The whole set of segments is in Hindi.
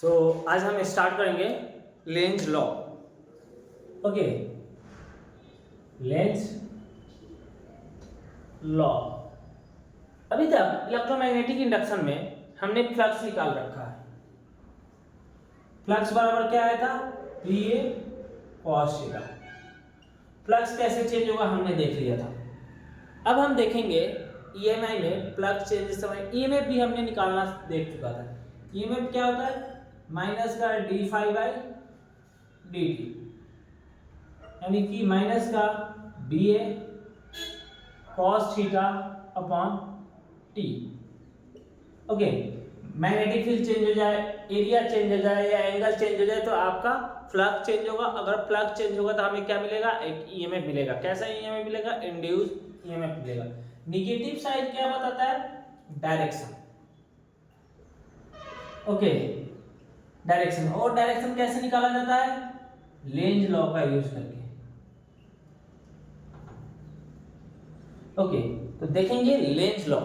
आज हम स्टार्ट करेंगे Lenz law. Okay, Lenz law. अभी तक इलेक्ट्रोमैग्नेटिक इंडक्शन में हमने फ्लक्स निकाल रखा है। फ्लक्स बराबर क्या आया था? PA cos theta. फ्लक्स कैसे चेंज होगा हमने देख लिया था। अब हम देखेंगे EMI में फ्लक्स चेंज समय EMF भी हमने निकालना देख चुका था। EMF क्या होता है? माइनस का d phi by d t, यानी कि माइनस का BA cos theta upon t. Okay, magnetic field change हो जाए, एरिया चेंज हो जाए या एंगल चेंज हो जाए तो आपका फ्लक्स चेंज होगा। अगर फ्लक्स चेंज होगा तो हमें क्या मिलेगा? एक EMF मिलेगा। कैसा EMF मिलेगा? इंड्यूस EMF मिलेगा। निगेटिव साइड क्या बताता है? डायरेक्शन। Okay, direction. और डायरेक्शन कैसे निकाला जाता है? लेंज लॉ का यूज करके। ओके, तो देखेंगे लेंज लॉ।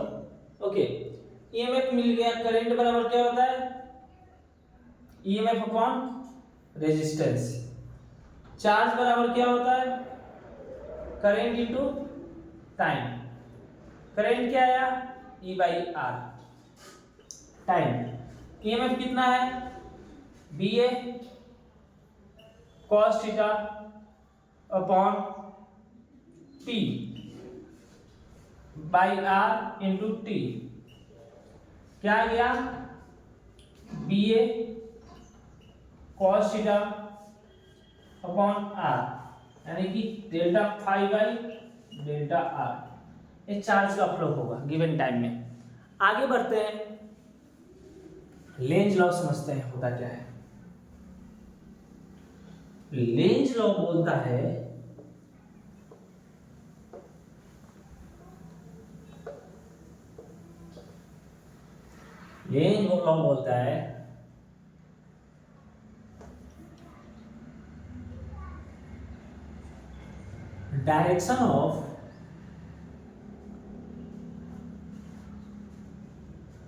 ओके, EMF मिल गया। करंट बराबर क्या होता है? EMF upon resistance. चार्ज बराबर क्या होता है? Current into time. करंट क्या आया? E/R। टाइम। EMF कितना है? BA cos theta upon P by R into t. क्या आ गया? BA cos theta upon R, यानी कि delta phi by delta R। ये चार्ज का फ्लो होगा गिवन टाइम में। आगे बढ़ते हैं, लेंज लॉ समझते हैं होता क्या है। लेंज लॉ बोलता है लेंज लॉ बोलता है direction of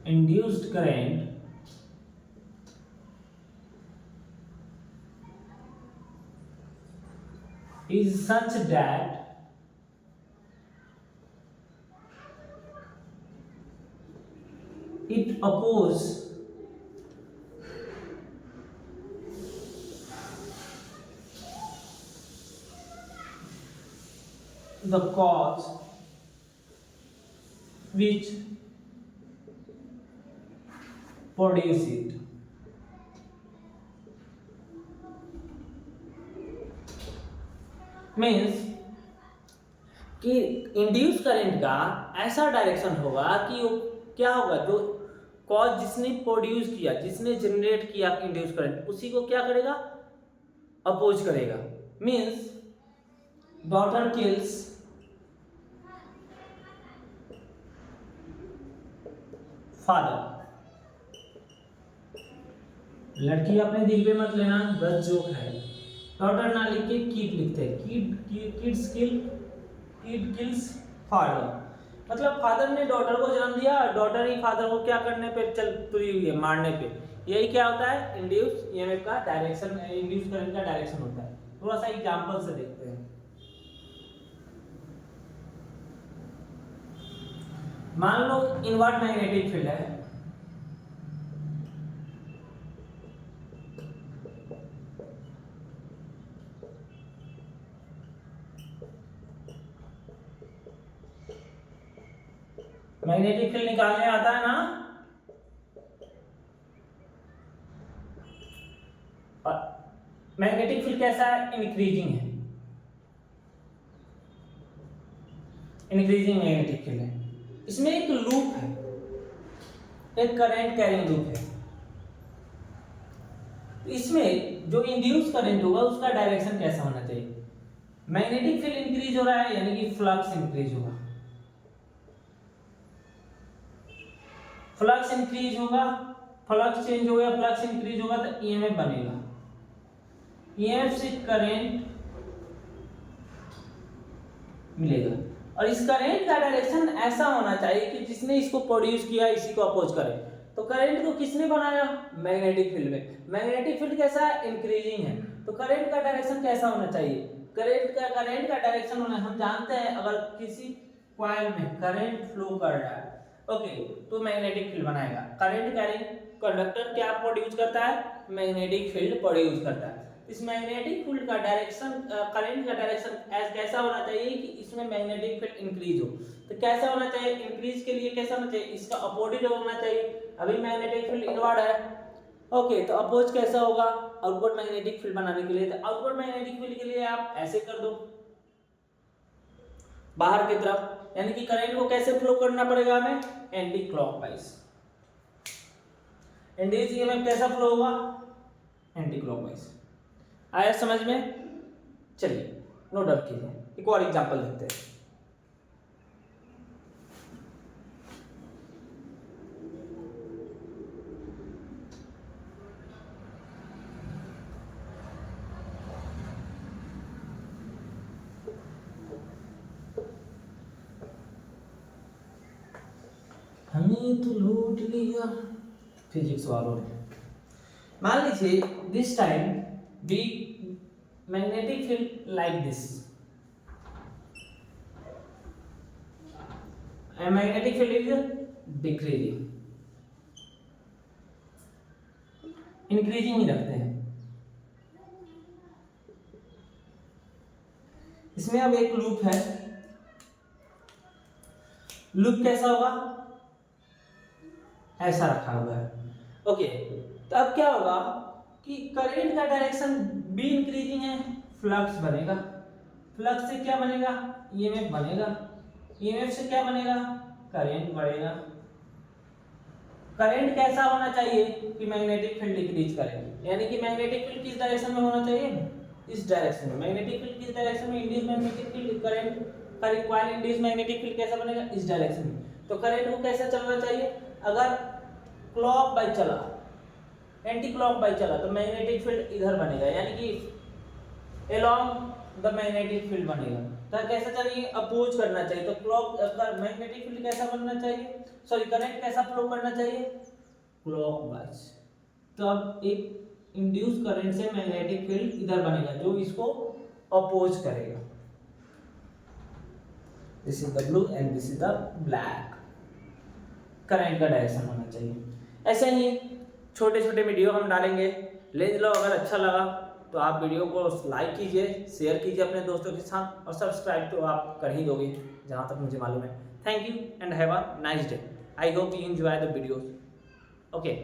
induced current is such that it oppose the cause which produce it। Means कि इंड्यूस करंट का ऐसा डायरेक्शन होगा कि वो क्या होगा, जो कॉज जिसने प्रोड्यूस किया, जिसने जनरेट किया इंड्यूस करंट, उसी को क्या करेगा? अपोज करेगा। Means daughter kills father. लड़की अपने दिल पे मत लेना, बस जोक है। डॉटर ना लिख के किड लिखते हैं। किड किल्स फादर, मतलब फादर ने डॉटर को जन्म दिया, डॉटर ही फादर को क्या करने पे चल तुली हुई है? मारने पे। यही क्या होता है? इंड्यूस EMF का डायरेक्शन, इंड्यूस करंट का डायरेक्शन होता है। थोड़ा सा एग्जांपल से देखते हैं। मान लो इनवर्ट मैग्नेटिक फील्ड है। मैग्नेटिक फील्ड निकालने आता है ना? और मैग्नेटिक फील्ड कैसा है? इंक्रीजिंग है। इंक्रीजिंग मैग्नेटिक फील्ड है। इसमें एक लूप है, एक करंट कैरिंग लूप है। इसमें जो इंड्यूस करंट होगा उसका डायरेक्शन कैसा होना चाहिए? मैग्नेटिक फील्ड इंक्रीज हो रहा है, यानी कि फ्लक्स इंक्रीज होगा। फ्लक्स इंक्रीज होगा, फ्लक्स चेंज हो गया, फ्लक्स इंक्रीज होगा तो EMF बनेगा। EMF से करंट मिलेगा, और इस करंट का डायरेक्शन ऐसा होना चाहिए कि जिसने इसको प्रोड्यूस किया इसी को अपोज करे। तो करंट को किसने बनाया? मैग्नेटिक फील्ड में। मैग्नेटिक फील्ड कैसा है? इंक्रीजिंग है। तो करंट का डायरेक्शन कैसा होना चाहिए? करंट का डायरेक्शन होना, हम जानते हैं अगर किसी कॉइल में करंट फ्लो कर रहा है, ओके, तो मैग्नेटिक फील्ड बनाएगा। करंट कैरिंग कंडक्टर क्या प्रोड्यूस करता है? मैग्नेटिक फील्ड प्रोड्यूस करता है। इस मैग्नेटिक फील्ड का डायरेक्शन, करंट का डायरेक्शन कैसा होना चाहिए कि इसमें मैग्नेटिक फील्ड इंक्रीज हो। तो कैसा होना चाहिए? इंक्रीज के लिए कैसा होना चाहिए? इसका अपोजिट होना चाहिए। अभी मैग्नेटिक फील्ड इनवर्ड है, ओके, तो अपोज कैसा होगा? आउटवर्ड मैग्नेटिक फील्ड बनाने के लिए, तो आउटवर्ड मैग्नेटिक फील्ड के लिए आप ऐसे कर दो बाहर की तरफ, यानी कि करंट को कैसे फ्लो करना पड़ेगा हमें? Anti clockwise. इंड्यूस ईएमएफ कैसा फ्लो होगा? Anti clockwise. आया समझ में? चलिए नोट डाउन कीजिए, एक और एग्जांपल देखते हैं। हमें तो लूट लिया, फिजिक्स वालों ने। मान लीजिए this time B magnetic field like this, and magnetic field is decreasing, increasing ही रखते हैं। इसमें अब एक लूप है, लूप कैसा होगा? ऐसा रखा हुआ है, ओके। तो अब क्या होगा कि करंट का डायरेक्शन भी इंक्रीजिंग है, फ्लक्स बनेगा। फ्लक्स से क्या बनेगा? ईएमएफ बनेगा। ईएमएफ से क्या बनेगा? करंट बढ़ेगा। करंट कैसा होना चाहिए कि मैग्नेटिक फील्ड डिक्रीज करे, यानी कि मैग्नेटिक फील्ड किस डायरेक्शन में होना चाहिए? इस डायरेक्शन में। मैग्नेटिक फील्ड किस डायरेक्शन में? इंड्यूस मैग्नेटिक फील्ड, करंट का रिक्वायर्ड इंड्यूस मैग्नेटिक फील्ड कैसा बनेगा? इस डायरेक्शन में। तो करंट को कैसा चलना चाहिए? अगर क्लॉक बाई चला, एंटी क्लॉक बाई चला, तो मैग्नेटिक फील्ड इधर बनेगा, यानी कि अलोंग द मैग्नेटिक फील्ड बनेगा। तो कैसा चाहिए? अपोज करना चाहिए। तो क्लॉक मैग्नेटिक फील्ड कैसा बनना चाहिए? सॉरी, करंट कैसा फ्लो करना चाहिए? क्लॉकवाइज। तो अब एक इंड्यूस करंट से मैग्नेटिक फील्ड इधर बनेगा जो इसको अपोज करेगा। This is the blue and this is the black. Current का डायरेक्शन होना चाहिए। ऐसे ही छोटे छोटे वीडियो हम डालेंगे, ले लो। अगर अच्छा लगा तो आप वीडियो को लाइक कीजिए, शेयर कीजिए अपने दोस्तों के साथ, और सब्सक्राइब तो आप कर ही दोगे जहाँ तक मुझे मालूम है। Thank you and have a nice day. I hope you enjoy the videos. Okay.